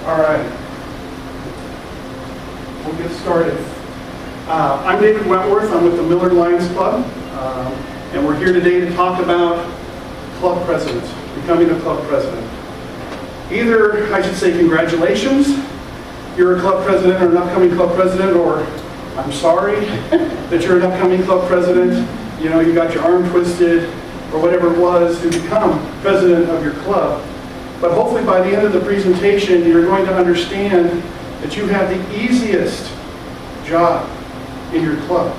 All right. We'll get started. I'm David Wentworth. I'm with the Millard Lions Club. And we're here today to talk about club president, becoming a club president. Either, I should say, congratulations, you're a club president or an upcoming club president, or I'm sorry that you're an upcoming club president. You know, you got your arm twisted, or whatever it was, to become president of your club. But hopefully by the end of the presentation, you're going to understand that you have the easiest job in your club.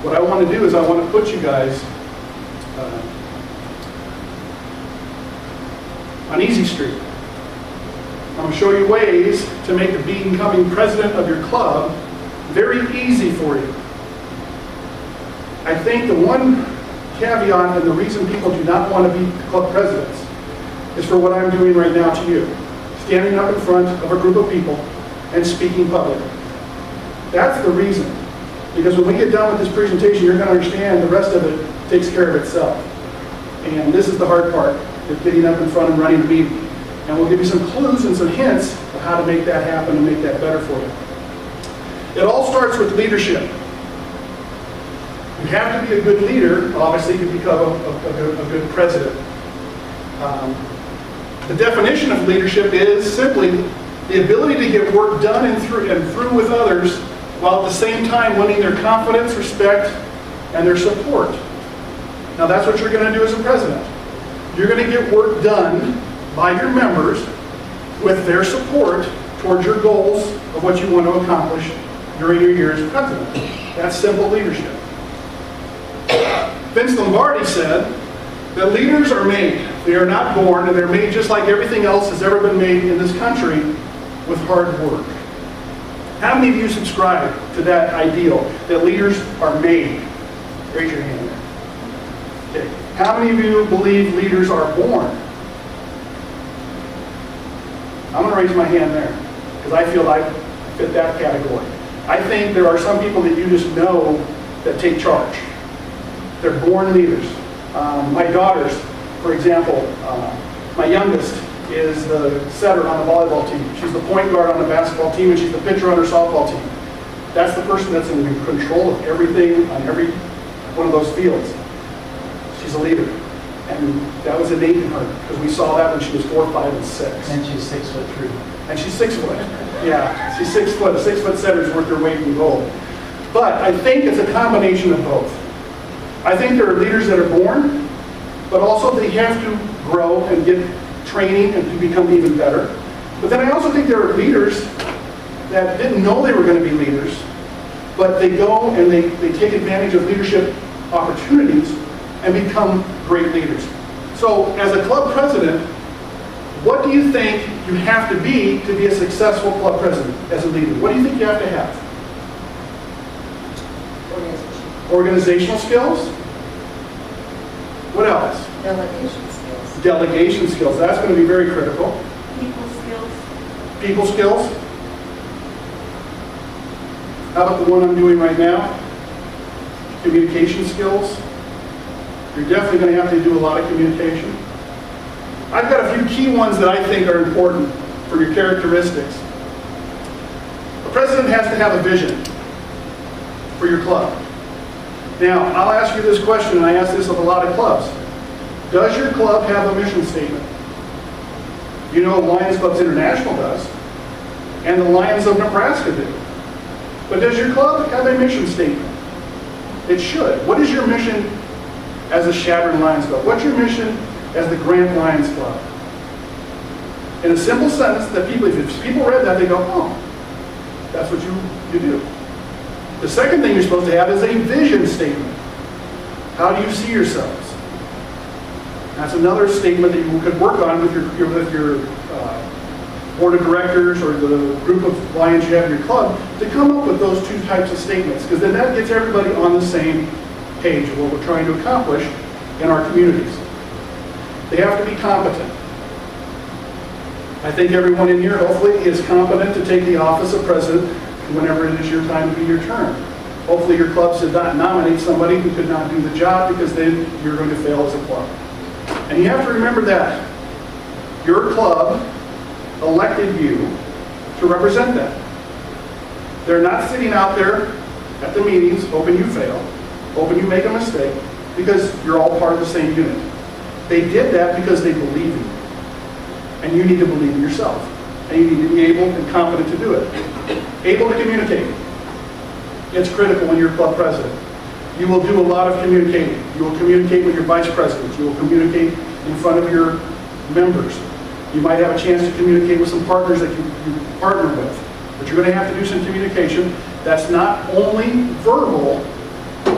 What I want to do is I want to put you guys on easy street. I'm going to show you ways to make becoming president of your club very easy for you. I think the one caveat and the reason people do not want to be club presidents is for what I'm doing right now to you. Standing up in front of a group of people and speaking publicly. That's the reason. Because when we get done with this presentation, you're going to understand the rest of it takes care of itself. And this is the hard part, is getting up in front and running the meeting. And we'll give you some clues and some hints of how to make that happen and make that better for you. It all starts with leadership. You have to be a good leader, obviously, to become a good president. The definition of leadership is simply the ability to get work done and through with others, while at the same time winning their confidence, respect, and their support. Now that's what you're going to do as a president. You're going to get work done by your members with their support towards your goals of what you want to accomplish during your year as president. That's simple leadership. Vince Lombardi said that leaders are made. They are not born, and they're made just like everything else has ever been made in this country, with hard work. How many of you subscribe to that ideal, that leaders are made? Raise your hand there. Okay. How many of you believe leaders are born? I'm going to raise my hand there, because I feel I fit that category. I think there are some people that you just know that take charge. They're born leaders. My daughters, for example, my youngest is the setter on the volleyball team. She's the point guard on the basketball team, and she's the pitcher on her softball team. That's the person that's in control of everything on every one of those fields. She's a leader. And that was innate in her, because we saw that when she was 4, 5, and 6. And she's 6'3". And she's 6 foot. Yeah, she's 6 foot. A 6 foot setter is worth their weight in gold. But I think it's a combination of both. I think there are leaders that are born, but also they have to grow and get training and to become even better. But then I also think there are leaders that didn't know they were going to be leaders, but they go and they take advantage of leadership opportunities and become great leaders. So as a club president, what do you think you have to be a successful club president as a leader? What do you think you have to have? Organizational skills? What else? Delegation skills. Delegation skills. That's going to be very critical. People skills. People skills? How about the one I'm doing right now? Communication skills. You're definitely going to have to do a lot of communication. I've got a few key ones that I think are important for your characteristics. A president has to have a vision for your club. Now, I'll ask you this question, and I ask this of a lot of clubs. Does your club have a mission statement? You know Lions Clubs International does, and the Lions of Nebraska do. But does your club have a mission statement? It should. What is your mission as a Chadron Lions Club? What's your mission as the Grant Lions Club? In a simple sentence that if people read that, they go, oh, that's what you do. The second thing you're supposed to have is a vision statement. How do you see yourselves? That's another statement that you could work on with your board of directors or the group of Lions you have in your club to come up with those two types of statements, because then that gets everybody on the same page of what we're trying to accomplish in our communities. They have to be competent. I think everyone in here hopefully is competent to take the office of president whenever it is your time to be your turn. Hopefully your club should not nominate somebody who could not do the job, because then you're going to fail as a club. And you have to remember that your club elected you to represent that. They're not sitting out there at the meetings hoping you fail, hoping you make a mistake, because you're all part of the same unit. They did that because they believe in you. And you need to believe in yourself. And you need to be able and competent to do it. Able to communicate. It's critical when you're club president. You will do a lot of communicating. You will communicate with your vice presidents. You will communicate in front of your members. You might have a chance to communicate with some partners that you partner with. But you're going to have to do some communication. That's not only verbal.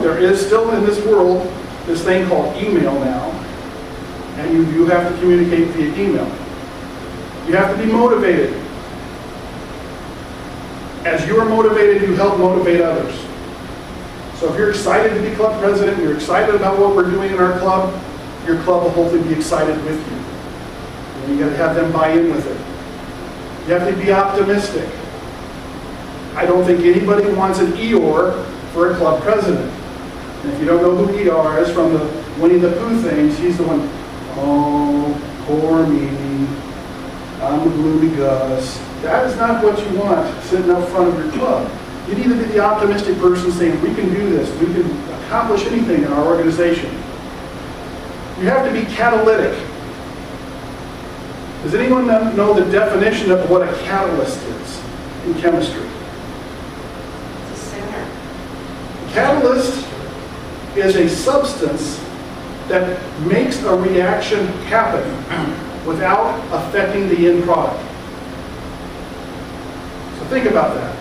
There is still in this world this thing called email now. And you have to communicate via email. You have to be motivated. As you are motivated, you help motivate others. So if you're excited to be club president, you're excited about what we're doing in our club, your club will hopefully be excited with you. And you got to have them buy in with it. You have to be optimistic. I don't think anybody wants an Eeyore for a club president. And if you don't know who Eeyore is from the Winnie the Pooh things, he's the one, oh, poor me, I'm a gloomy Gus. That is not what you want sitting up front of your club. You need to be the optimistic person saying, we can do this, we can accomplish anything in our organization. You have to be catalytic. Does anyone know the definition of what a catalyst is in chemistry? It's a center. Catalyst is a substance that makes a reaction happen without affecting the end product. So think about that.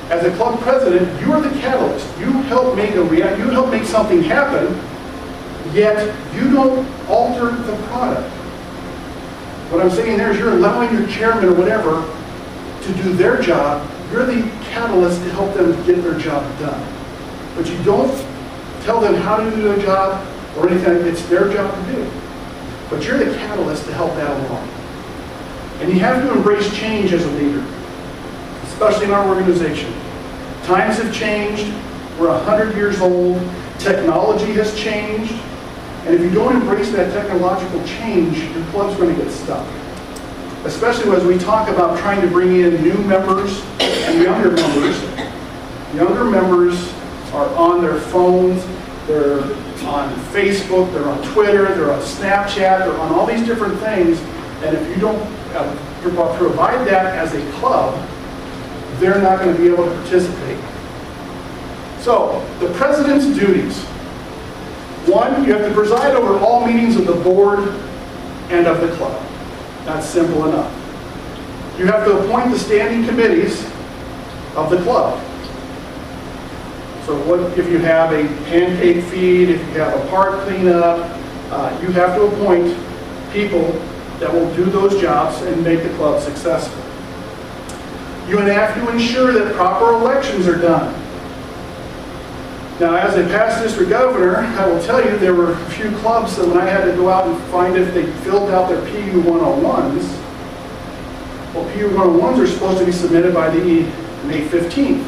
As a club president, you are the catalyst. You help make you help make something happen, yet you don't alter the product. What I'm saying there is you're allowing your chairman or whatever to do their job. You're the catalyst to help them get their job done. But you don't tell them how to do their job or anything. It's their job to do. But you're the catalyst to help that along. And you have to embrace change as a leader, especially in our organization. Times have changed. We're 100 years old. Technology has changed. And if you don't embrace that technological change, your club's going to get stuck. Especially as we talk about trying to bring in new members and younger members. Younger members are on their phones, they're on Facebook, they're on Twitter, they're on Snapchat, they're on all these different things. And if you don't provide that as a club, they're not going to be able to participate. So, the president's duties. One, you have to preside over all meetings of the board and of the club. That's simple enough. You have to appoint the standing committees of the club. So what if you have a pancake feed, if you have a park cleanup, you have to appoint people that will do those jobs and make the club successful. You have to ensure that proper elections are done. Now, as a past district governor, I will tell you there were a few clubs that when I had to go out and find if they filled out their PU 101s, well, PU 101s are supposed to be submitted by the May 15th.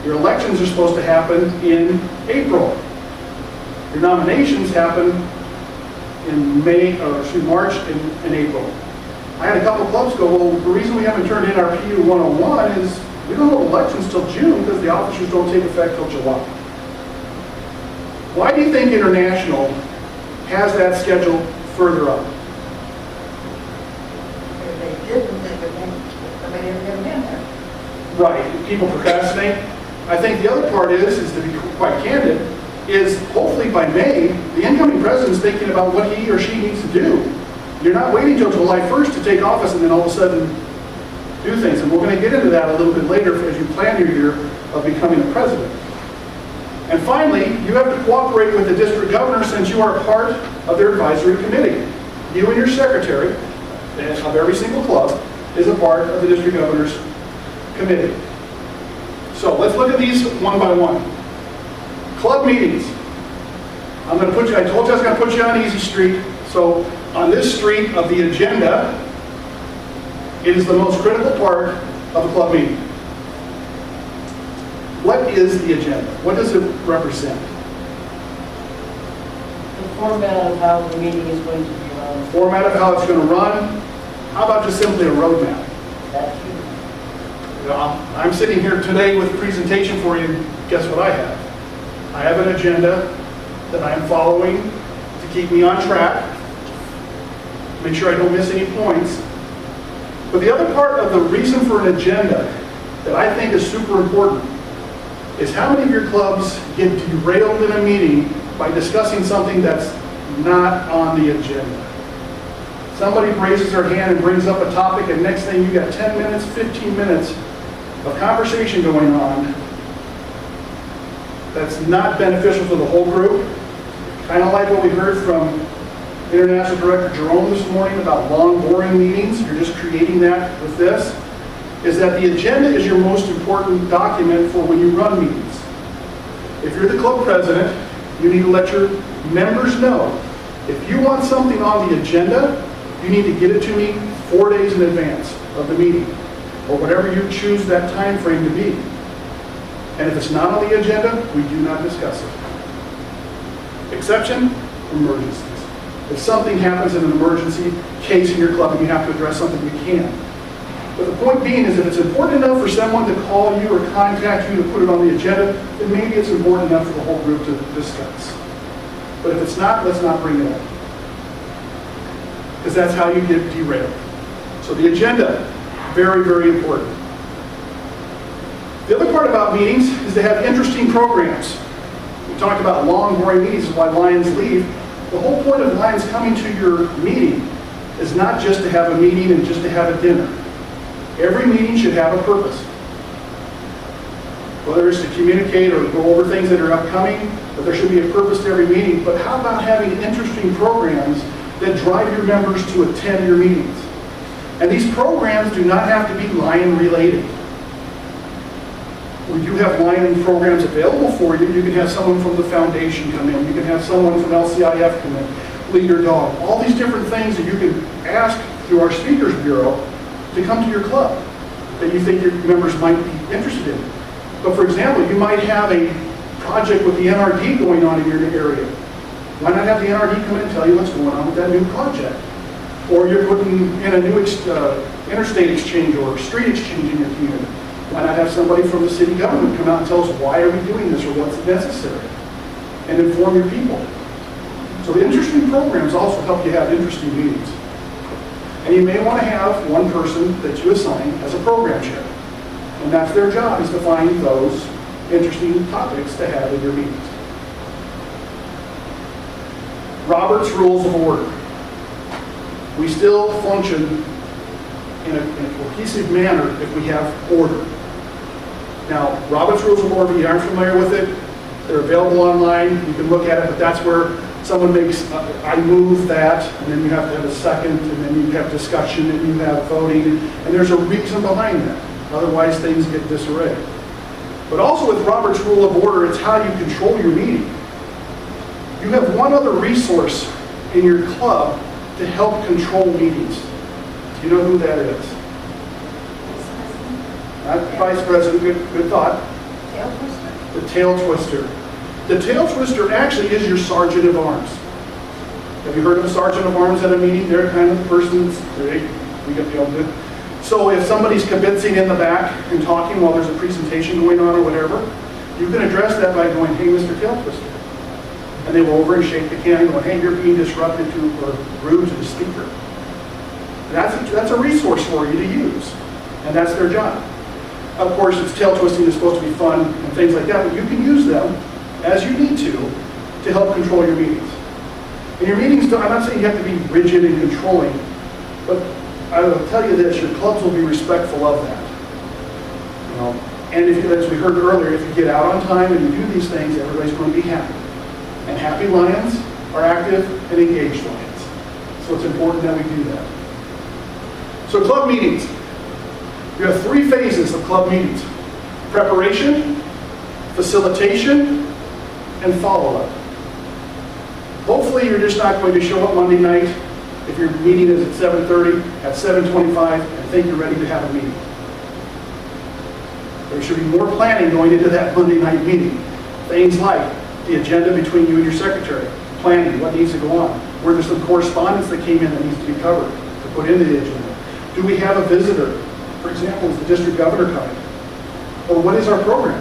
Your elections are supposed to happen in April. Your nominations happen in March and April. I had a couple clubs go, well, the reason we haven't turned in our PU 101 is we don't hold elections till June because the officers don't take effect till July. Why do you think International has that schedule further up? If they didn't, they would have been there. Right, people procrastinate. I think the other part is to be quite candid, is hopefully by May, the incoming president is thinking about what he or she needs to do. You're not waiting until July 1st to take office and then all of a sudden do things. And we're going to get into that a little bit later as you plan your year of becoming a president. And finally, you have to cooperate with the district governor since you are a part of their advisory committee. You and your secretary of every single club is a part of the district governor's committee. So let's look at these one by one. Club meetings. I told you I was going to put you on Easy Street. So on this street of the agenda, it is the most critical part of a club meeting. What is the agenda? What does it represent? The format of how the meeting is going to be run. Format of how it's going to run. How about just simply a roadmap? That's you. You know, I'm sitting here today with a presentation for you, and guess what I have? I have an agenda that I am following to keep me on track, to make sure I don't miss any points. But the other part of the reason for an agenda that I think is super important is how many of your clubs get derailed in a meeting by discussing something that's not on the agenda. Somebody raises their hand and brings up a topic, and next thing you got 10 minutes, 15 minutes of conversation going on that's not beneficial to the whole group. Kind of like what we heard from International Director Jerome this morning about long, boring meetings. You're just creating that with this. Is that the agenda is your most important document for when you run meetings. If you're the club president, you need to let your members know. If you want something on the agenda, you need to get it to me 4 days in advance of the meeting, or whatever you choose that time frame to be. And if it's not on the agenda, we do not discuss it. Exception, emergencies. If something happens in an emergency case in your club and you have to address something, you can. But the point being is if it's important enough for someone to call you or contact you to put it on the agenda, then maybe it's important enough for the whole group to discuss. But if it's not, let's not bring it up. Because that's how you get derailed. So the agenda, very, very important. The other part about meetings is they have interesting programs. We talked about long, boring meetings is why Lions leave. The whole point of Lions coming to your meeting is not just to have a meeting and just to have a dinner. Every meeting should have a purpose. Whether it's to communicate or go over things that are upcoming, but there should be a purpose to every meeting. But how about having interesting programs that drive your members to attend your meetings? And these programs do not have to be Lion related. We do have Lion programs available for you. You can have someone from the foundation come in. You can have someone from LCIF come in, Leader Dog. All these different things that you can ask through our Speakers Bureau to come to your club that you think your members might be interested in. But for example, you might have a project with the NRD going on in your area. Why not have the NRD come in and tell you what's going on with that new project? Or you're putting in a new interstate exchange or street exchange in your community. Why not have somebody from the city government come out and tell us why are we doing this or what's necessary? And inform your people. So the interesting programs also help you have interesting meetings. And you may want to have one person that you assign as a program chair. And that's their job, is to find those interesting topics to have in your meetings. Robert's Rules of Order. We still function in a cohesive manner if we have order. Now, Robert's Rules of Order, if you aren't familiar with it, they're available online. You can look at it, but that's where someone makes, I move that, and then you have to have a second, and then you have discussion, and you have voting, and there's a reason behind that. Otherwise, things get disarray. But also with Robert's Rule of Order, it's how you control your meeting. You have one other resource in your club to help control meetings. Do you know who that is? Not Vice President, good thought. Tail twister? The tail twister. The tail twister actually is your sergeant of arms. Have you heard of a sergeant of arms at a meeting? They're kind of the person that's, we get the old. So if somebody's kibitzing in the back and talking while there's a presentation going on or whatever, you can address that by going, hey, Mr. Tail Twister. And they go over and shake the can and go, hey, you're being disruptive to or rude to the speaker. That's a resource for you to use. And that's their job. Of course, it's tail twisting is supposed to be fun and things like that, but you can use them as you need to help control your meetings. And your meetings, I'm not saying you have to be rigid and controlling, but I will tell you this, your clubs will be respectful of that. You know, and if, as we heard earlier, if you get out on time and you do these things, everybody's going to be happy. And happy Lions are active and engaged Lions. So it's important that we do that. So club meetings. You have 3 phases of club meetings. Preparation, facilitation, and follow-up. Hopefully you're just not going to show up Monday night if your meeting is at 7:30, at 7:25, and think you're ready to have a meeting. There should be more planning going into that Monday night meeting. Things like the agenda between you and your secretary, planning, what needs to go on, where there's some correspondence that came in that needs to be covered, to put into the agenda. Do we have a visitor For example, is the district governor coming? Or what is our program?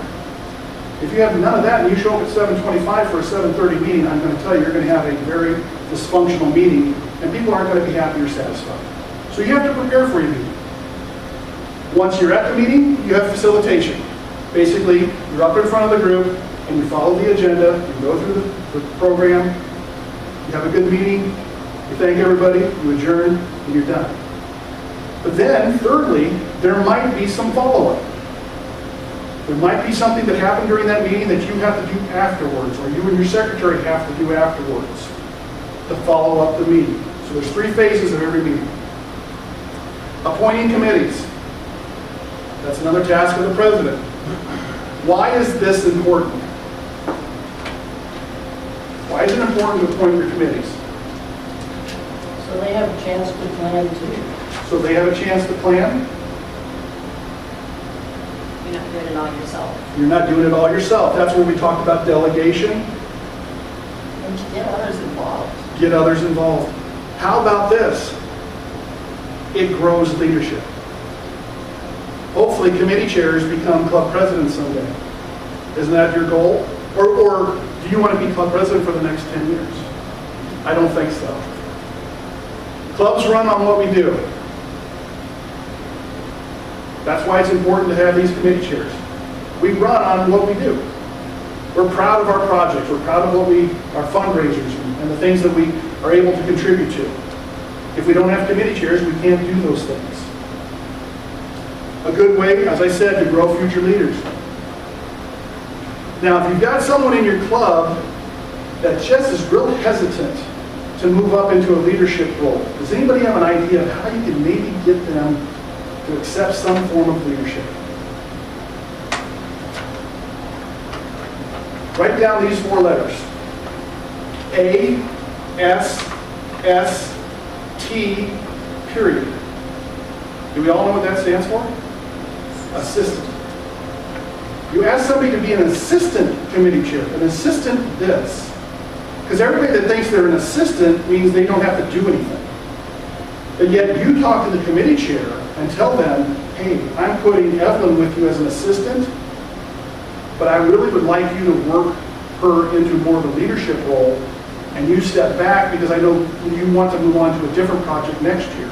If you have none of that and you show up at 7:25 for a 7:30 meeting, I'm going to tell you, you're going to have a very dysfunctional meeting, and people aren't going to be happy or satisfied. So you have to prepare for your meeting. Once you're at the meeting, you have facilitation. Basically, you're up in front of the group, and you follow the agenda, you go through the program, you have a good meeting, you thank everybody, you adjourn, and you're done. But then, thirdly, there might be some follow-up. There might be something that happened during that meeting that you have to do afterwards, or you and your secretary have to do afterwards to follow up the meeting. So there's 3 phases of every meeting. Appointing committees. That's another task of the president. Why is this important? Why is it important to appoint your committees? So they have a chance to plan too. So they have a chance to plan. You're not doing it all yourself. You're not doing it all yourself. That's where we talked about delegation. And to get others involved. Get others involved. How about this? It grows leadership. Hopefully committee chairs become club presidents someday. Isn't that your goal? Or do you want to be club president for the next 10 years? I don't think so. Clubs run on what we do. That's why it's important to have these committee chairs. We run on what we do. We're proud of our projects. We're proud of our fundraisers and the things that we are able to contribute to. If we don't have committee chairs, we can't do those things. A good way, as I said, to grow future leaders. Now, if you've got someone in your club that just is real hesitant to move up into a leadership role, does anybody have an idea of how you can maybe get them to accept some form of leadership? Write down these 4 letters. A, S, S, T, period. Do we all know what that stands for? Assistant. You ask somebody to be an assistant committee chair, an assistant this. Because everybody that thinks they're an assistant means they don't have to do anything. But yet you talk to the committee chair and tell them, hey, I'm putting Evelyn with you as an assistant, but I really would like you to work her into more of a leadership role, and you step back because I know you want to move on to a different project next year.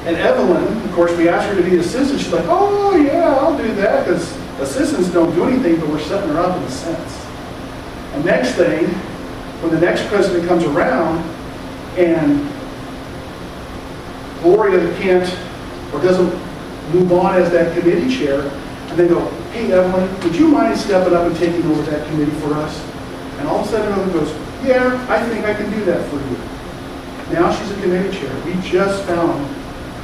And Evelyn, of course, we asked her to be an assistant. She's like, oh, yeah, I'll do that, because assistants don't do anything, but we're setting her up in a sense. And next thing, when the next president comes around and Gloria can't or doesn't move on as that committee chair, and they go, hey, Evelyn, would you mind stepping up and taking over that committee for us? And all of a sudden, Evelyn goes, yeah, I think I can do that for you. Now she's a committee chair. We just found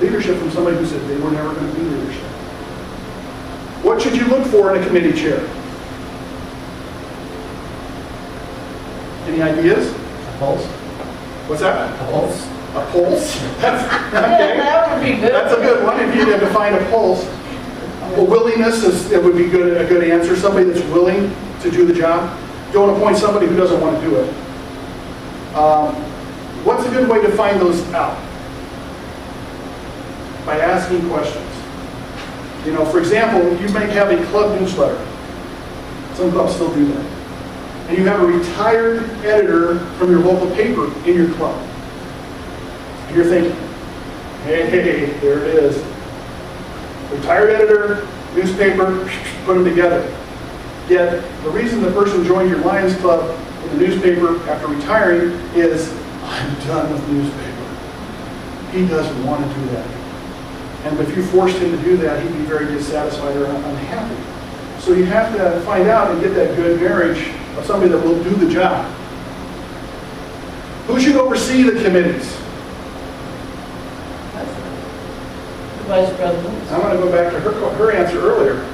leadership from somebody who said they were never going to be leadership. What should you look for in a committee chair? Any ideas? A pulse. What's that? A pulse. A pulse? That's, okay. Yeah, that would be good. That's a good one. If you had to find a pulse. Well, willingness it would be a good answer. Somebody that's willing to do the job. You don't want to appoint somebody who doesn't want to do it. What's a good way to find those out? By asking questions. You know, for example, you may have a club newsletter. Some clubs still do that. And you have a retired editor from your local paper in your club. And you're thinking, hey, there it is. Retired editor, newspaper, put them together. Yet, the reason the person joined your Lions Club with the newspaper after retiring is, I'm done with newspaper. He doesn't want to do that. And if you forced him to do that, he'd be very dissatisfied or unhappy. So you have to find out and get that good marriage of somebody that will do the job. Who should oversee the committees? The vice president. I'm going to go back to her answer earlier.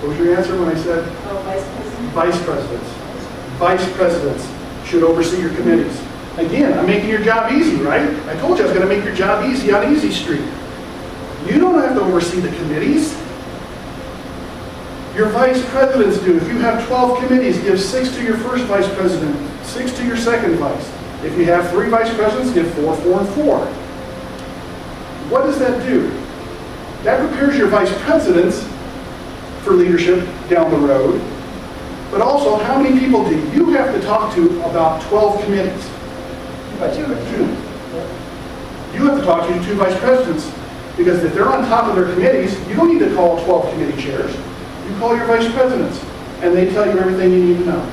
What was your answer when I said Oh, vice president? vice presidents? Vice presidents should oversee your committees. Again, I'm making your job easy, right? I told you I was going to make your job easy on Easy Street. You don't have to oversee the committees. Your vice presidents do. If you have 12 committees, give 6 to your first vice president, 6 to your second vice. If you have 3 vice presidents, give 4, 4, and 4. What does that do? That prepares your vice presidents for leadership down the road. But also, how many people do you have to talk to about 12 committees? Two or Two. You have to talk to your two vice presidents, because if they're on top of their committees, you don't need to call 12 committee chairs. You call your vice presidents, and they tell you everything you need to know.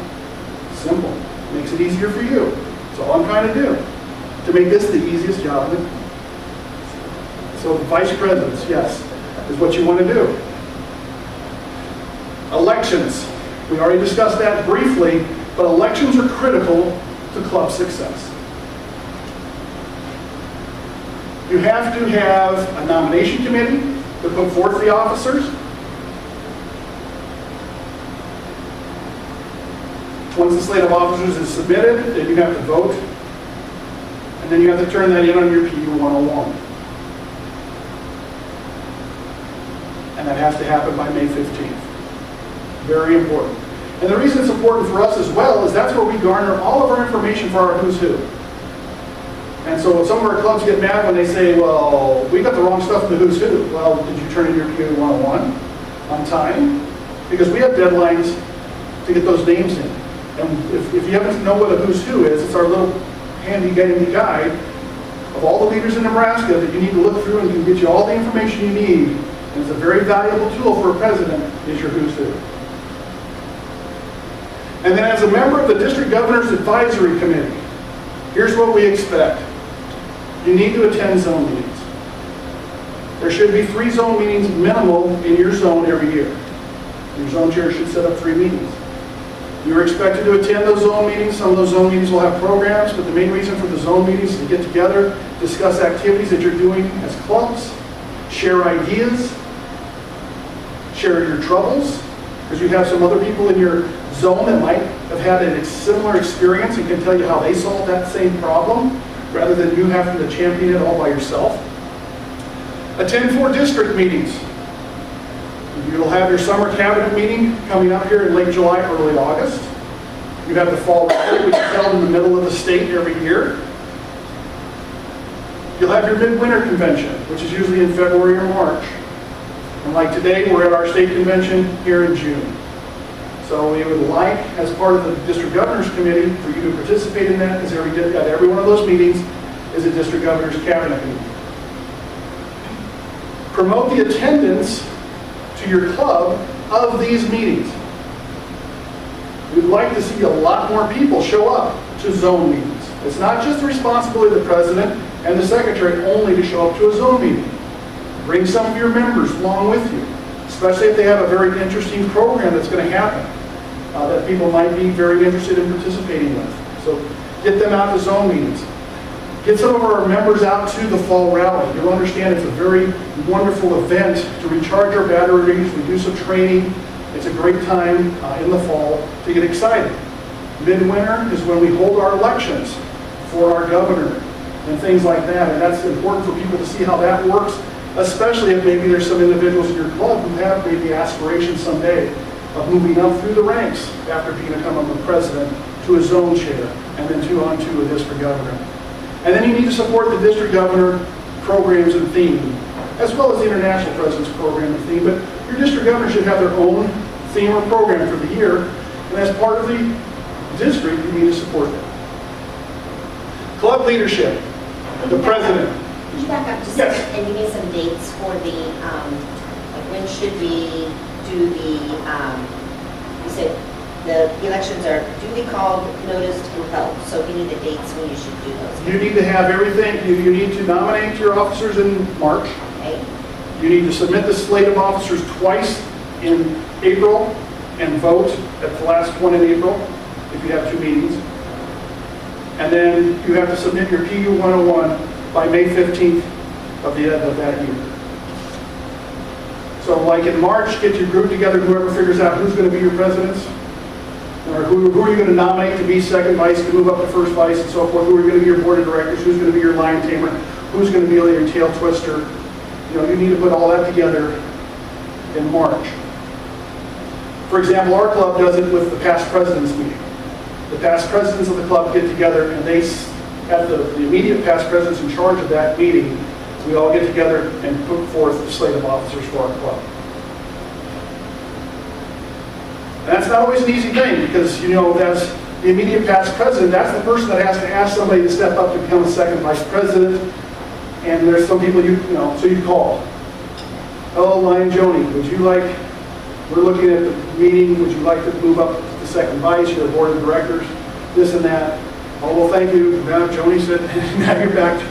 Simple. Makes it easier for you. That's all I'm trying to do, to make this the easiest job. So vice presidents, yes, is what you want to do. Elections. We already discussed that briefly, but elections are critical to club success. You have to have a nomination committee to put forth the officers. Once the slate of officers is submitted, then you have to vote, and then you have to turn that in on your PU 101. And that has to happen by May 15th. Very important. And the reason it's important for us as well is that's where we garner all of our information for our who's who. And so some of our clubs get mad when they say, well, we got the wrong stuff in the who's who. Well, did you turn in your PU 101 on time? Because we have deadlines to get those names in. And if you happen to know what a who's who is, it's our little handy guide of all the leaders in Nebraska that you need to look through and can get you all the information you need. And it's a very valuable tool for a president, is your who's who. And then as a member of the District Governor's Advisory Committee, here's what we expect. You need to attend zone meetings. There should be 3 zone meetings minimal in your zone every year. Your zone chair should set up 3 meetings. You're expected to attend those zone meetings. Some of those zone meetings will have programs, but the main reason for the zone meetings is to get together, discuss activities that you're doing as clubs, share ideas, share your troubles, because you have some other people in your zone that might have had a similar experience and can tell you how they solved that same problem, rather than you having to champion it all by yourself. Attend 4 district meetings. You'll have your summer cabinet meeting coming up here in late July, early August. You have the fall rally, which is held in the middle of the state every year. You'll have your midwinter convention, which is usually in February or March. And like today, we're at our state convention here in June. So we would like, as part of the District Governor's Committee, for you to participate in that, because every one of those meetings is a District Governor's Cabinet meeting. Promote the attendance to your club of these meetings. We'd like to see a lot more people show up to zone meetings. It's not just the responsibility of the president and the secretary only to show up to a zone meeting. Bring some of your members along with you, especially if they have a very interesting program that's going to happen that people might be very interested in participating with. So get them out to zone meetings. Get some of our members out to the fall rally. You'll understand it's a very wonderful event to recharge our batteries. We do some training. It's a great time in the fall to get excited. Midwinter is when we hold our elections for our governor and things like that. And that's important for people to see how that works, especially if maybe there's some individuals in your club who have maybe aspirations someday of moving up through the ranks after becoming a president to a zone chair and then on to a district governor. And then you need to support the district governor programs and theme, as well as the international president's program and theme. But your district governor should have their own theme or program for the year. And as part of the district, you need to support that. Club leadership, the president. Could you back up just Yes. a second and give me some dates for the, like when should we do the, you said the elections are duly called, noticed, and held. So we need the dates when you should do those. You need to have everything. You need to nominate your officers in March. Okay? You need to submit the slate of officers twice in April and vote at the last one in April if you have 2 meetings. And then you have to submit your PU 101 by May 15th of that year. So like in March, get your group together, whoever figures out who's going to be your presidents, or who are you going to nominate to be second vice, to move up to first vice, and so forth, who are going to be your board of directors, who's going to be your lion tamer, who's going to be your tail twister. You know, you need to put all that together in March. For example, our club does it with the past presidents meeting. The past presidents of the club get together and they have the immediate past presidents in charge of that meeting we all get together and put forth the slate of officers for our club. And that's not always an easy thing because, you know, that's the immediate past president. That's the person that has to ask somebody to step up to become a second vice president. And there's some people so you call. Hello, Lion Joni, would you like, we're looking at the meeting, would you like to move up to second vice, your board of directors, this and that. Oh, well, thank you. Now, Joni said, now you're back.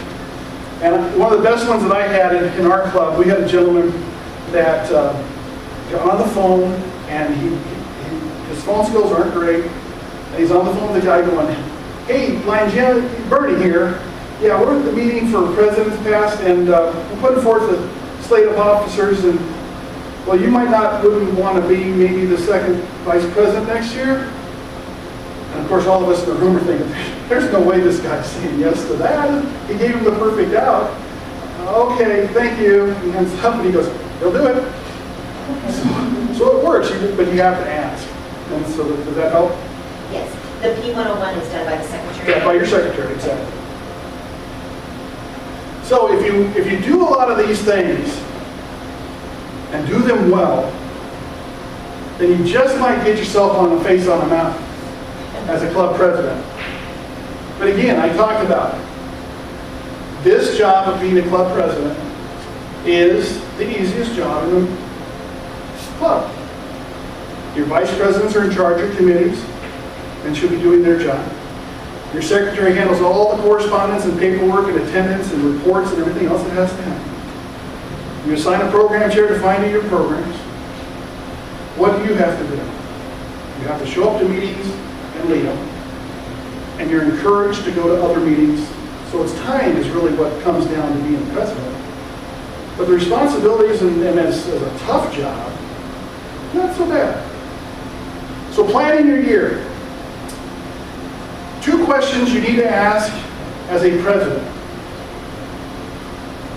And one of the best ones that I had in our club, we had a gentleman that got on the phone, and his phone skills aren't great, and he's on the phone with the guy going, hey, Lion Jim, Bernie here. Yeah, we're at the meeting for President's Past, and we're putting forth a slate of officers, and, well, you wouldn't want to be maybe the second vice president next year? And of course, all of us in the room are thinking, there's no way this guy's saying yes to that. He gave him the perfect out. Okay, thank you. He hands it up and he goes, he'll do it. So it works, but you have to ask. And so does that help? Yes. The P101 is done by the secretary? Yeah, by your secretary, exactly. So if you do a lot of these things and do them well, then you just might get yourself on the face on a mountain as a club president. But again, I talked about it. This job of being a club president is the easiest job in the club. Your vice presidents are in charge of committees and should be doing their job. Your secretary handles all the correspondence and paperwork and attendance and reports and everything else that has to happen. You assign a program chair to find your programs. What do you have to do? You have to show up to meetings and lead them. And you're encouraged to go to other meetings. So it's time is really what comes down to being president. But the responsibilities and as a tough job, not so bad. So planning your year. 2 questions you need to ask as a president.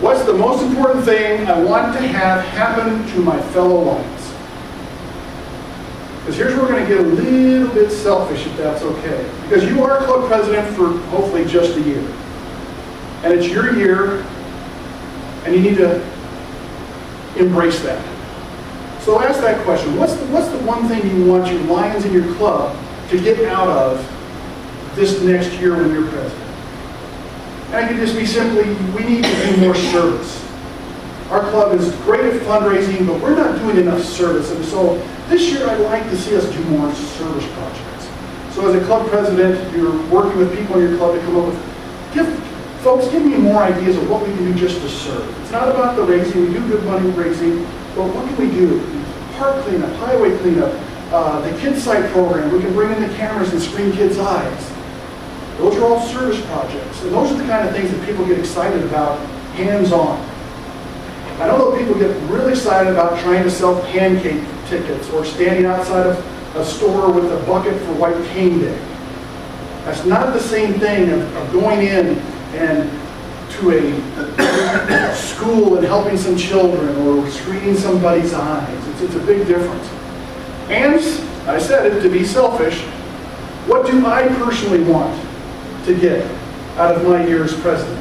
What's the most important thing I want to have happen to my fellow Lions? Because here's where we're going to get a little bit selfish, if that's okay. Because you are club president for hopefully just a year. And it's your year, and you need to embrace that. So ask that question. What's the one thing you want your Lions in your club to get out of this next year when you're president? And it can just be simply, we need to do more service. Our club is great at fundraising, but we're not doing enough service. And so this year I'd like to see us do more service projects. So as a club president, you're working with people in your club to come up with, give me more ideas of what we can do just to serve. It's not about the raising. We do good money raising, but what can we do? Park cleanup, highway cleanup, the kids site program. We can bring in the cameras and screen kids' eyes. Those are all service projects. And those are the kind of things that people get excited about hands-on. I know that people get really excited about trying to sell pancake tickets or standing outside of a store with a bucket for White Cane Day. That's not the same thing of going in and to a school and helping some children or screening somebody's eyes. It's a big difference. And I said it, to be selfish, what do I personally want to get out of my year as president?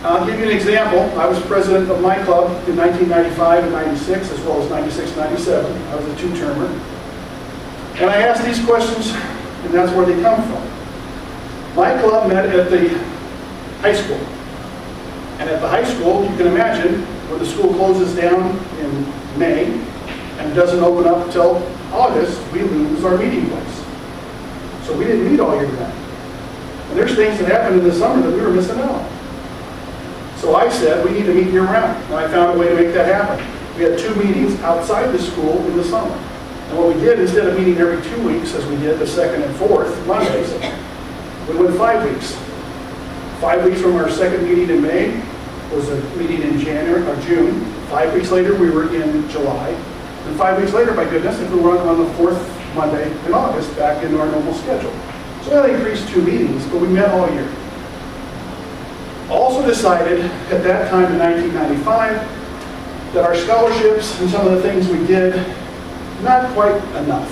I'll give you an example. I was president of my club in 1995 and 96, as well as 96, 97. I was a 2-termer. And I asked these questions, and that's where they come from. My club met at the high school. And at the high school, you can imagine, when the school closes down in May and doesn't open up until August, we lose our meeting place. So we didn't meet all year round. And there's things that happened in the summer that we were missing out on. So I said, we need to meet year round. And I found a way to make that happen. We had 2 meetings outside the school in the summer. And what we did, instead of meeting every 2 weeks, as we did the 2nd and 4th Mondays, we went 5 weeks. 5 weeks from our second meeting in May was a meeting in June. 5 weeks later, we were in July. And 5 weeks later, by goodness, if we were on the 4th Monday in August, back into our normal schedule. So that increased 2 meetings, but we met all year. Also decided at that time in 1995 that our scholarships and some of the things we did, not quite enough.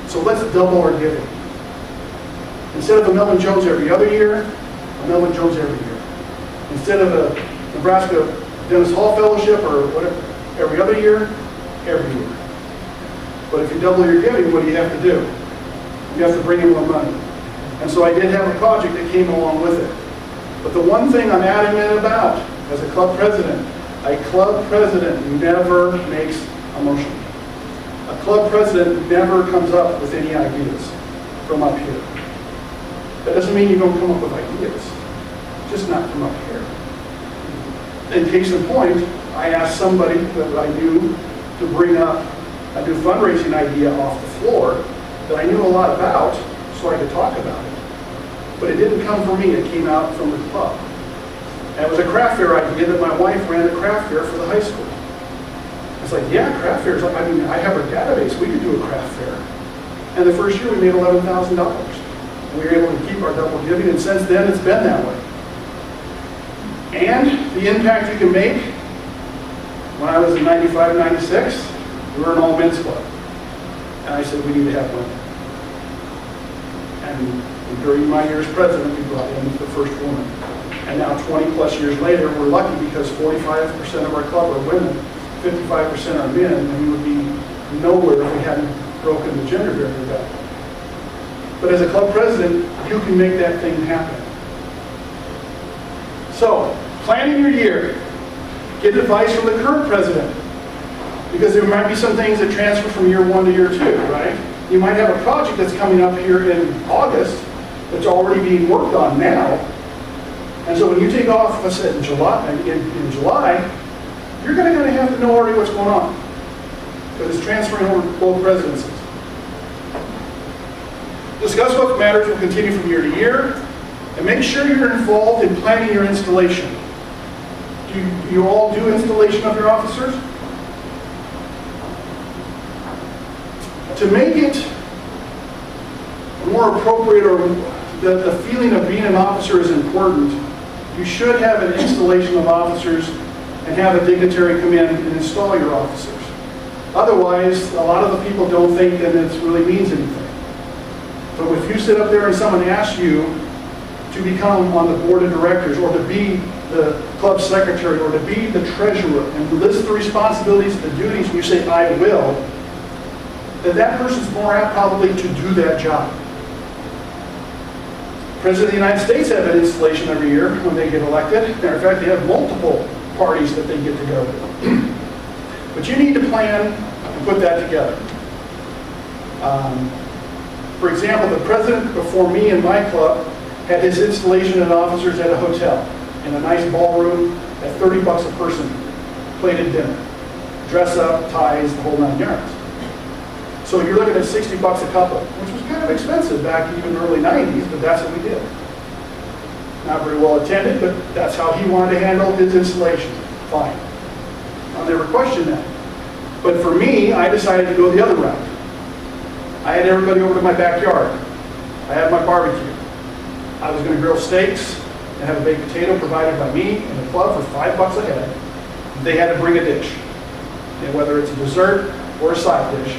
So let's double our giving. Instead of a Melvin Jones every other year, Melvin Jones every year. Instead of a Nebraska Dennis Hall Fellowship or whatever, every other year, every year. But if you double your giving, what do you have to do? You have to bring in more money. And so I did have a project that came along with it. But the one thing I'm adamant about as a club president never makes a motion. A club president never comes up with any ideas from up here. That doesn't mean you don't come up with ideas, just not from up here. In case in point, I asked somebody that I knew to bring up a new fundraising idea off the floor that I knew a lot about so I could talk about it. But it didn't come from me, it came out from the club. And it was a craft fair idea that my wife ran a craft fair for the high school. It's like, yeah, craft fairs, I mean, I have a database, we could do a craft fair. And the first year we made $11,000. And we were able to keep our double giving, and since then it's been that way. And the impact you can make, when I was in 95, 96, we were an all-men's club. And I said, we need to have women. And during my year as president, we brought in the first woman. And now 20 plus years later, we're lucky because 45% of our club are women, 55% are men, and we would be nowhere if we hadn't broken the gender barrier back. But as a club president, you can make that thing happen. So, planning your year. Get advice from the current president. Because there might be some things that transfer from year one to year two, right? You might have a project that's coming up here in August that's already being worked on now. And so when you take off, let's say in July, you're going to have to know already what's going on. Because it's transferring over both presidencies. Discuss what matters will continue from year to year. And make sure you're involved in planning your installation. Do you all do installation of your officers? To make it more appropriate, or the feeling of being an officer is important, you should have an installation of officers and have a dignitary come in and install your officers. Otherwise, a lot of the people don't think that it really means anything. So if you sit up there and someone asks you to become on the board of directors, or to be the club secretary, or to be the treasurer, and list the responsibilities, the duties, and you say, I will, then that person's more apt probably to do that job. President of the United States have an installation every year when they get elected. Matter of fact, they have multiple parties that they get to go to. But you need to plan and put that together. For example, the president before me in my club had his installation of officers at a hotel in a nice ballroom at $30 a person, plated dinner, dress up, ties, the whole 9 yards. So you're looking at $60 a couple, which was kind of expensive back even early 90s, but that's what we did. Not very well attended, but that's how he wanted to handle his installation. Fine. I'll never question that. But for me, I decided to go the other route. I had everybody over to my backyard. I had my barbecue. I was going to grill steaks and have a baked potato provided by me in the club for $5 a head. They had to bring a dish, and whether it's a dessert or a side dish.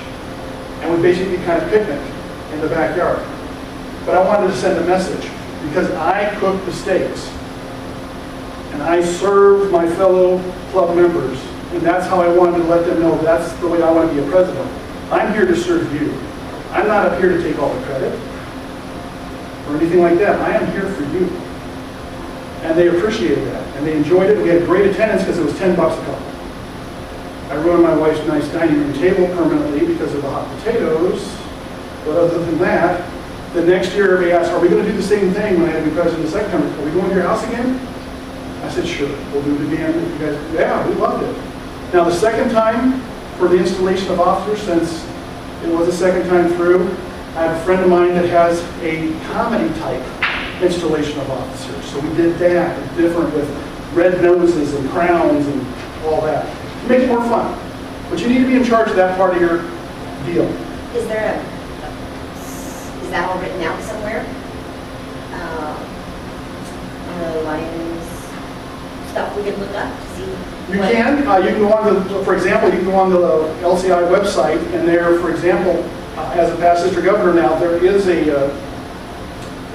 And we basically kind of picnic in the backyard. But I wanted to send a message because I cooked the steaks and I served my fellow club members, and that's how I wanted to let them know that's the way I want to be a president. I'm here to serve you. I'm not up here to take all the credit or anything like that. I am here for you. And they appreciated that, and they enjoyed it. We had great attendance because it was $10 a couple. I ruined my wife's nice dining room table permanently because of the hot potatoes. But other than that, the next year everybody asked, are we going to do the same thing when I had to be president the second time? Are we going to your house again? I said, sure, we'll do it again. You guys, yeah, we loved it. Now the second time for the installation of officers, since it was the second time through, I have a friend of mine that has a comedy type installation of officers. So we did that, different with red noses and crowns and all that. To make it more fun. But you need to be in charge of that part of your deal. Is there is that all written out somewhere? Lions stuff we can look up to see? You can. You can go on the, for example, you can go on the LCI website, and there, for example, as a past district governor now, there is a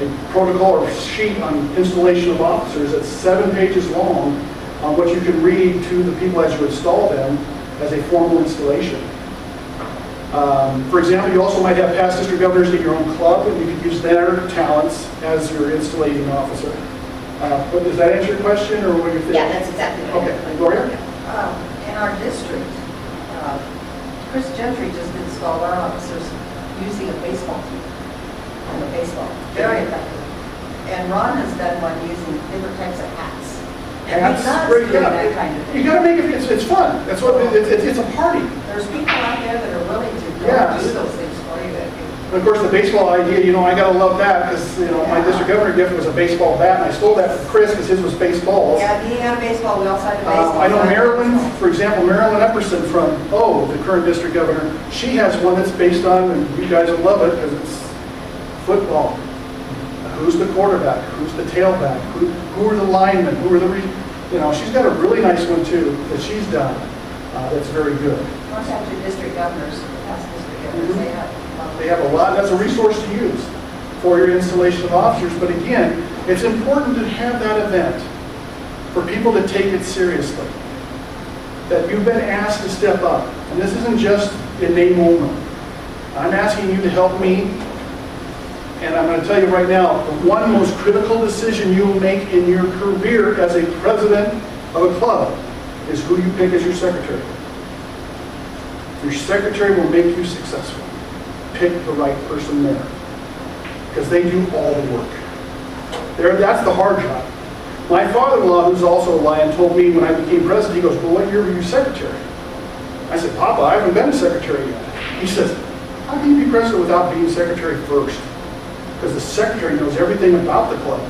a protocol or sheet on installation of officers that's 7 pages long on what you can read to the people as you install them as a formal installation. For example, you also might have past district governors in your own club, and you could use their talents as your installating officer. But does that answer your question, or what do you think? Yeah, that's exactly what Okay, Gloria? In our district, Chris Gentry just installed our officers using a baseball team. And a baseball, very effective. And Ron has done one using different types of hats. And he loves Great, doing yeah. that kind of You thing. gotta make it, it's fun. That's what, it's a party. There's people out there that are willing to go Yes. do those things for you. And of course, the baseball idea, I gotta love that, because, my district governor gift was a baseball bat, and I stole that from Chris, because his was baseballs. Yeah, he had a baseball, we also had a baseball. I know Marilyn, for example, Marilyn Epperson from, the current district governor, she has one that's based on, and you guys will love it, because it's football. Who's the quarterback? Who's the tailback? Who are the linemen? Who are the, she's got a really nice one too, that she's done, that's very good. Contact your district governors, past district governors, they have. They have a lot, that's a resource to use for your installation of officers, but again, it's important to have that event for people to take it seriously. That you've been asked to step up, and this isn't just in name only. I'm asking you to help me, and I'm going to tell you right now, the one most critical decision you will make in your career as a president of a club is who you pick as your secretary. Your secretary will make you successful. Pick the right person there, because they do all the work. That's the hard job. My father-in-law, who's also a Lion, told me when I became president, he goes, well, what year were you secretary? I said, Papa, I haven't been a secretary yet. He says, how can you be president without being secretary first? Because the secretary knows everything about the club.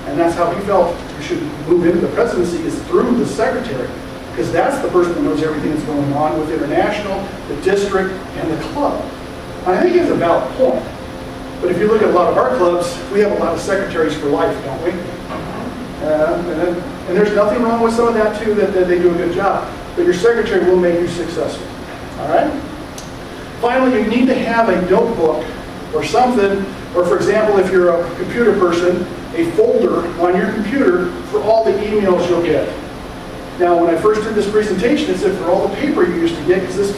And that's how he felt you should move into the presidency, is through the secretary. Because that's the person that knows everything that's going on with international, the district, and the club. I think it's a valid point. But if you look at a lot of our clubs, we have a lot of secretaries for life, don't we? And there's nothing wrong with some of that too, that they do a good job. But your secretary will make you successful. All right? Finally, you need to have a notebook or something, or for example, if you're a computer person, a folder on your computer for all the emails you'll get. Now, when I first did this presentation, it said for all the paper you used to get, because this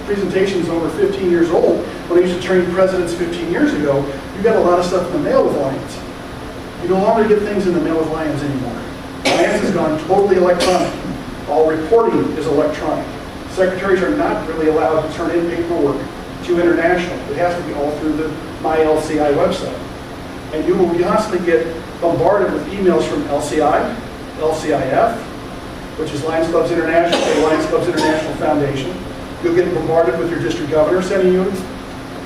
presentation is over 15 years old. When I used to train presidents 15 years ago, you got a lot of stuff in the mail with Lions. You no longer get things in the mail with Lions anymore. Lions has gone totally electronic. All reporting is electronic. Secretaries are not really allowed to turn in paperwork to international. It has to be all through the MyLCI website. And you will constantly get bombarded with emails from LCI, LCIF, which is Lions Clubs International, the Lions Clubs International Foundation. You'll get bombarded with your district governor sending you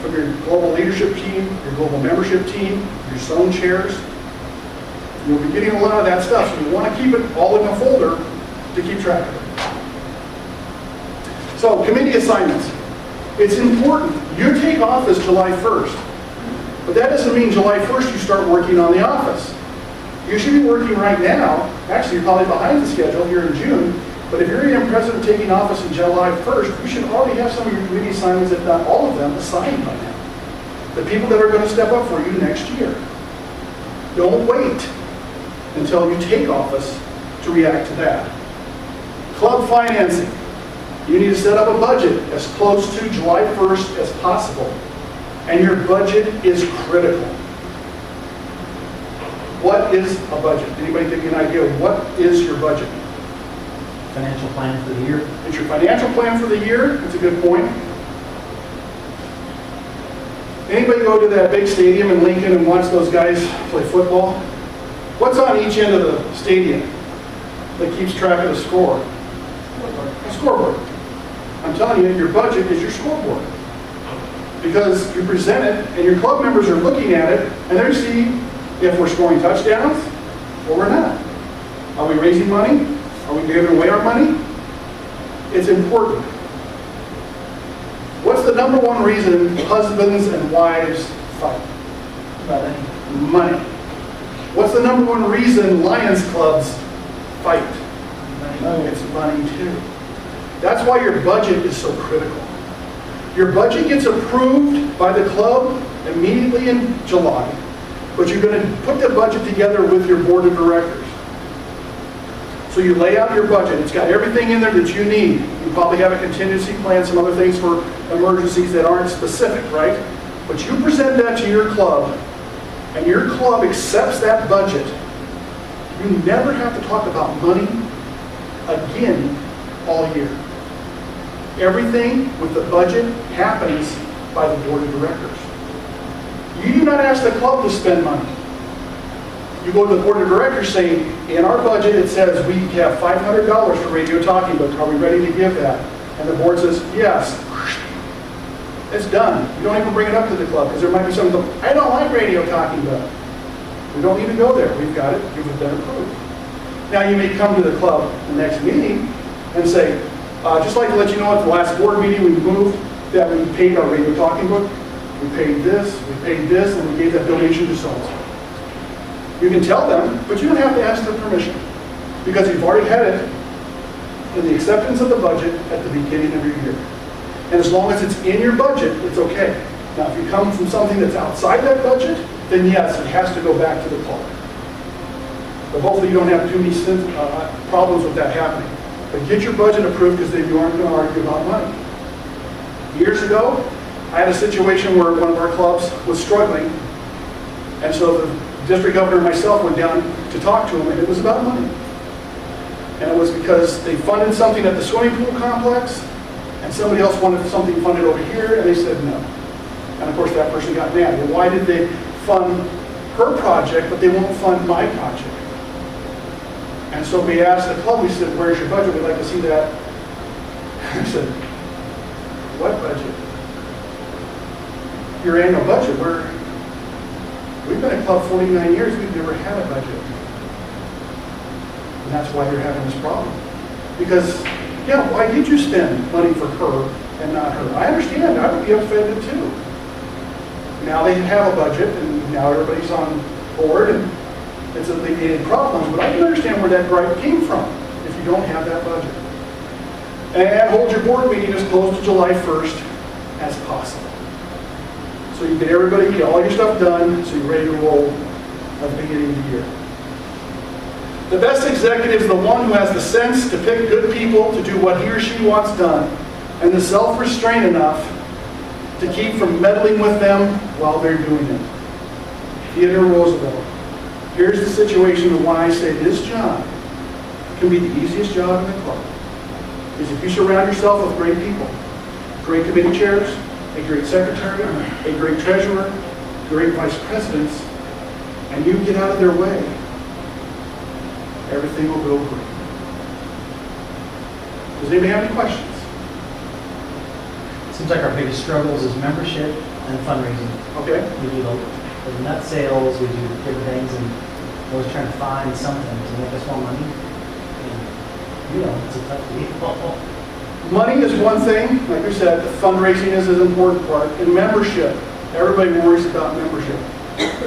from your global leadership team, your global membership team, your zone chairs. You'll be getting a lot of that stuff, so you want to keep it all in a folder to keep track of it. So, committee assignments. It's important. You take office July 1st, but that doesn't mean July 1st you start working on the office. You should be working right now. Actually, you're probably behind the schedule here in June, but if you're a president taking office in July 1st, you should already have some of your committee assignments, if not all of them, assigned by now. The people that are going to step up for you next year. Don't wait until you take office to react to that. Club financing. You need to set up a budget as close to July 1st as possible. And your budget is critical. What is a budget? Anybody give me an idea of what is your budget? Financial plan for the year. It's your financial plan for the year. That's a good point. Anybody go to that big stadium in Lincoln and watch those guys play football? What's on each end of the stadium that keeps track of the score? A scoreboard. I'm telling you, your budget is your scoreboard. Because you present it, and your club members are looking at it, and they see if we're scoring touchdowns or we're not. Are we raising money? Are we giving away our money? It's important. What's the number one reason husbands and wives fight? Money. What's the number one reason Lions clubs fight? It's money too. That's why your budget is so critical. Your budget gets approved by the club immediately in July. but you're going to put the budget together with your board of directors. So you lay out your budget. It's got everything in there that you need. You probably have a contingency plan, some other things for emergencies that aren't specific, right? But you present that to your club, and your club accepts that budget. You never have to talk about money again all year. Everything with the budget happens by the board of directors. You do not ask the club to spend money. You go to the board of directors saying, in our budget it says we have $500 for Radio Talking Book. Are we ready to give that? And the board says, yes. It's done. You don't even bring it up to the club because there might be some, I don't like Radio Talking Book. We don't need to go there. We've got it. You've been approved. Now you may come to the club the next meeting and say, just like to let you know at the last board meeting we moved that we paid our Radio Talking Book. We paid this, and we gave that donation to so-and-so. You can tell them, but you don't have to ask their permission because you've already had it in the acceptance of the budget at the beginning of your year. And as long as it's in your budget, it's okay. Now, if you come from something that's outside that budget, then yes, it has to go back to the club. But hopefully you don't have too many problems with that happening. But get your budget approved because then you aren't going to argue about money. Years ago, I had a situation where one of our clubs was struggling, and so the district governor and myself went down to talk to him, and it was about money. And it was because they funded something at the swimming pool complex, and somebody else wanted something funded over here, and they said no. And of course that person got mad. Well, why did they fund her project, but they won't fund my project? And so we asked the club, we said, where's your budget? We'd like to see that. I said, what budget? Your annual budget. We've been a club 49 years, we've never had a budget. And that's why you're having this problem. Because, yeah, why did you spend money for her and not her? I understand, I would be offended too. Now they have a budget, and now everybody's on board, and it's alleviated problems, but I can understand where that gripe came from if you don't have that budget. And hold your board meeting as close to July 1st as possible. So you get everybody, get all your stuff done, so you're ready to roll at the beginning of the year. The best executive is the one who has the sense to pick good people to do what he or she wants done, and the self-restraint enough to keep from meddling with them while they're doing it. Theodore Roosevelt. Here's the situation of why I say this job can be the easiest job in the club. Is if you surround yourself with great people, great committee chairs, a great secretary, a great treasurer, great vice presidents, and you get out of their way, everything will go great. Does anybody have any questions? Seems like our biggest struggles is membership and fundraising. Okay. We do the nut sales, we do different things, and we're always trying to find something to make us more money. And, it's a tough deal. Money is one thing. Like I said, the fundraising is an important part. And membership. Everybody worries about membership.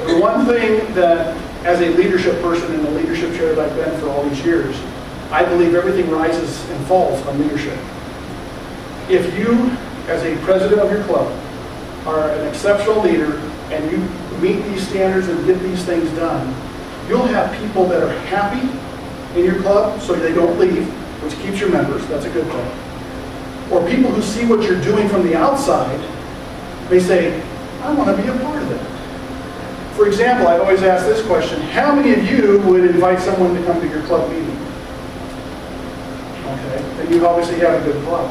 The one thing that, as a leadership person in the leadership chair that I've been for all these years, I believe everything rises and falls on leadership. If you, as a president of your club, are an exceptional leader and you meet these standards and get these things done, you'll have people that are happy in your club so they don't leave, which keeps your members. That's a good thing. Or people who see what you're doing from the outside, they say, I want to be a part of that. For example, I always ask this question, how many of you would invite someone to come to your club meeting? Okay, then you obviously have a good club.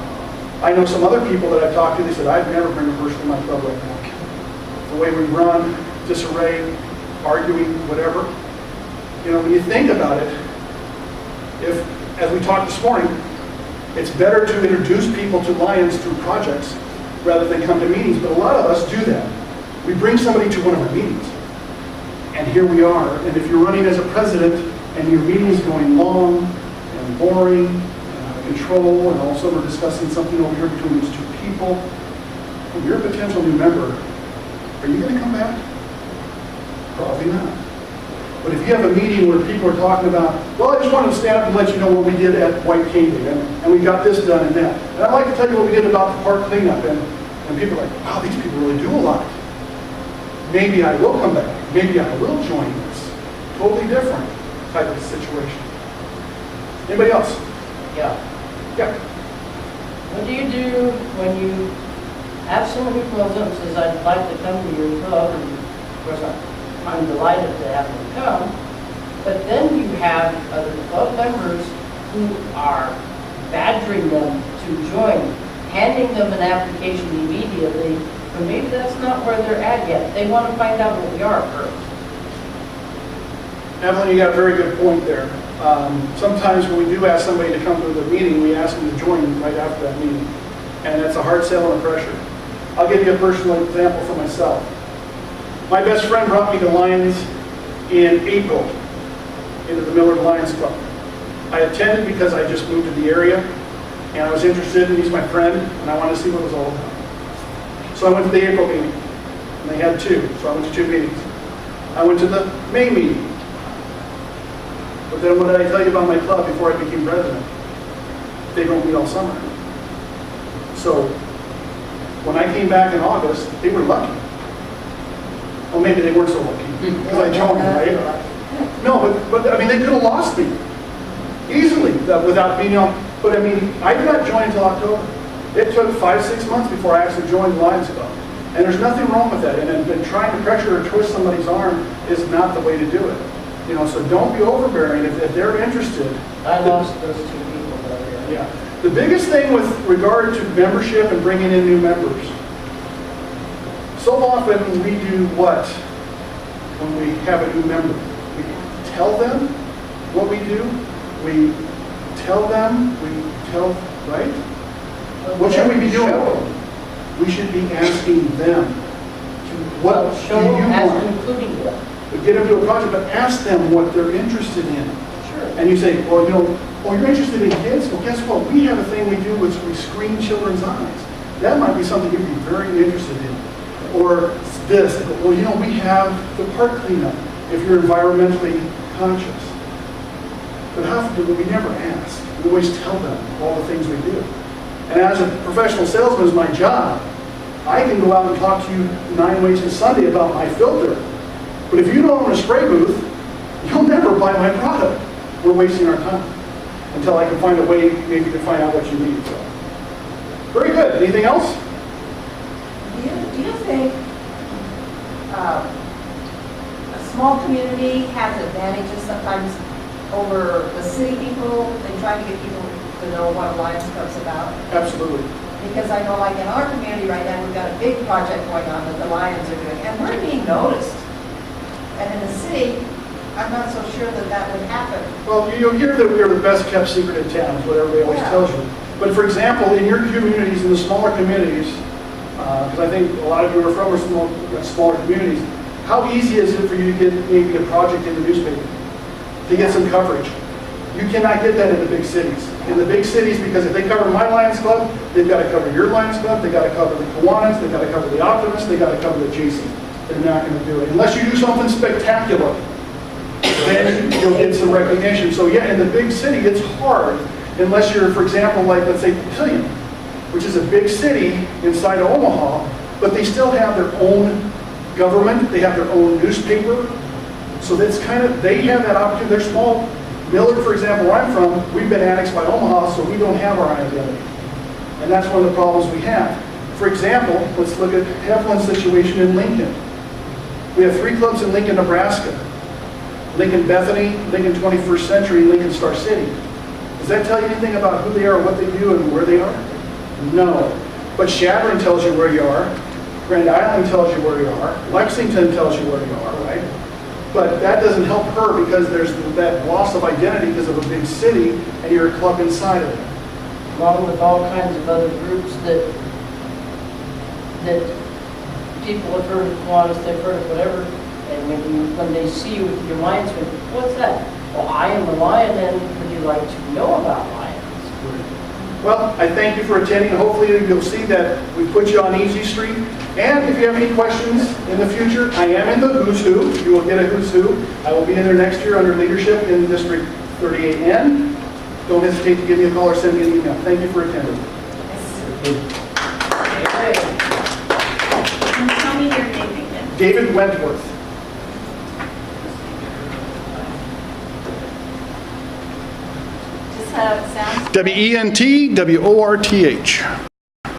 I know some other people that I've talked to, they said, I'd never bring a person to my club right now. The way we run, disarray, arguing, whatever. You know, when you think about it, if, as we talked this morning, it's better to introduce people to Lions through projects rather than come to meetings, but a lot of us do that. We bring somebody to one of our meetings, and here we are. And if you're running as a president and your meeting is going long and boring and out of control, and all of a sudden we're discussing something over here between these two people, and you're a potential new member, are you going to come back? Probably not. But if you have a meeting where people are talking about, well, I just wanted to stand up and let you know what we did at White Canyon, and we got this done and that. And I'd like to tell you what we did about the park cleanup. And people are like, wow, these people really do a lot. Maybe I will come back. maybe I will join this. Totally different type of situation. Anybody else? Yeah. Yeah. What do you do when you have someone who comes up and says, I'd like to come to your club, and of course I'm delighted to have them come, but then you have other club members who are badgering them to join, handing them an application immediately, but maybe that's not where they're at yet. They want to find out what we are first. Evelyn, you got a very good point there. Sometimes when we do ask somebody to come to the meeting, we ask them to join right after that meeting. And that's a hard sell and a pressure. I'll give you a personal example for myself. My best friend brought me to Lions in April, into the Millard Lions Club. I attended because I just moved to the area, and I was interested, and he's my friend, and I wanted to see what it was all about. So I went to the April meeting, and they had two, so I went to two meetings. I went to the May meeting. But then what did I tell you about my club before I became president? They don't meet all summer. So when I came back in August, they were lucky. Well, maybe they weren't so lucky, because I joined, right? No, but I mean, they could have lost me easily without being on. But I mean, I did not join until October. It took 5-6 months before I actually joined the Lions Club. And there's nothing wrong with that. And trying to pressure or twist somebody's arm is not the way to do it. You know, so don't be overbearing if they're interested. I lost those two people though. Yeah. The biggest thing with regard to membership and bringing in new members, so often we do what when we have a new member? We tell them what we do. We tell them, right? What should we be doing? We should be asking them, what Show do you them as want? including them. We get into a project, but ask them what they're interested in. Sure. And you say, well, you know, oh, you're interested in kids? Well, guess what? We have a thing we do which we screen children's eyes. That might be something you'd be very interested in. Or this, well, you know, we have the park cleanup if you're environmentally conscious. But how often do we never ask? We always tell them all the things we do. And as a professional salesman, it's my job. I can go out and talk to you 9 ways to Sunday about my filter. But if you don't own a spray booth, you'll never buy my product. We're wasting our time until I can find a way maybe to find out what you need. So, very good. Anything else? Do you think a small community has advantages sometimes over the city people? They try to get people to know what a Lions Club's about. Absolutely. Because I know, like in our community right now, we've got a big project going on that the Lions are doing, and we're being noticed. And in the city, I'm not so sure that that would happen. Well, you'll hear that we are the best kept secret in town, is what everybody always tells you. But for example, in your communities, in the smaller communities, because I think a lot of you are from smaller communities, how easy is it for you to get maybe a project in the newspaper, to get some coverage? You cannot get that in the big cities. In the big cities, because if they cover my Lions Club, they've got to cover your Lions Club, they've got to cover the Kiwanis, they've got to cover the Optimists, they've got to cover the JC. They're not going to do it. Unless you do something spectacular, then you'll get some recognition. So yeah, in the big city, it's hard unless you're, for example, like, let's say, Papillion, which is a big city inside of Omaha, but they still have their own government, they have their own newspaper. So that's kind of, they have that opportunity. They're small. Millard, for example, where I'm from, we've been annexed by Omaha, so we don't have our identity. And that's one of the problems we have. For example, let's look at Heflin's situation in Lincoln. We have 3 clubs in Lincoln, Nebraska. Lincoln Bethany, Lincoln 21st Century, and Lincoln Star City. Does that tell you anything about who they are, what they do, and where they are? No. But Chadron tells you where you are. Grand Island tells you where you are. Lexington tells you where you are, right? But that doesn't help her because there's that loss of identity because of a big city and you're a club inside of it. Along with all kinds of other groups that people have heard of Kiwanis, they've heard of whatever, and when they see you with your Lions, what's that? Well, I am a Lion, and would you like to know about Lions? Well, I thank you for attending. Hopefully you'll see that we put you on Easy Street. And if you have any questions in the future, I am in the Who's Who. You will get a Who's Who. I will be in there next year under leadership in District 38N. Don't hesitate to give me a call or send me an email. Thank you for attending. Tell me your name again. David Wentworth. Sounds. WENTWORTH.